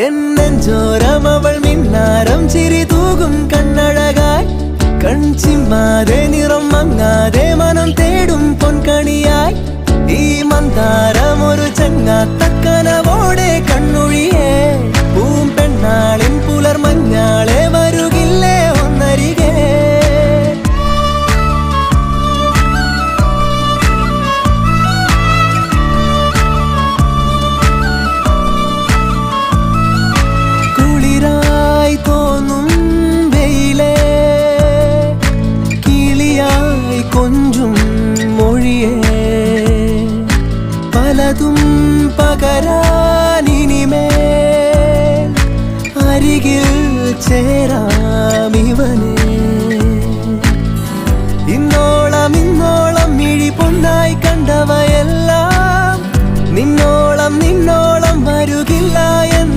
എന്നെഞ്ചോരം അവൾ മിന്നാരം ചിരി തൂകും കണ്ണഴകായി കൺചിമ്മാതെ നിറം മങ്ങാതെ മനം തേടും പൊൻകണിയായി ഈ മന്ദാരം ഒരു ചങ്ങാത്തക്കനവോടെ കണ്ണൊഴിയേ പൂമ്പെണ്ണാളിൻ പുലർ മഞ്ഞാളെ വരുകില്ലേ ഒന്നരികെ കുളിരായി തോന്നും വെയിലേ കിളിയായി കൊഞ്ചും മൊഴിയേ പലതും പകരാനിനിമേൽ അരികിൽ ചേരാ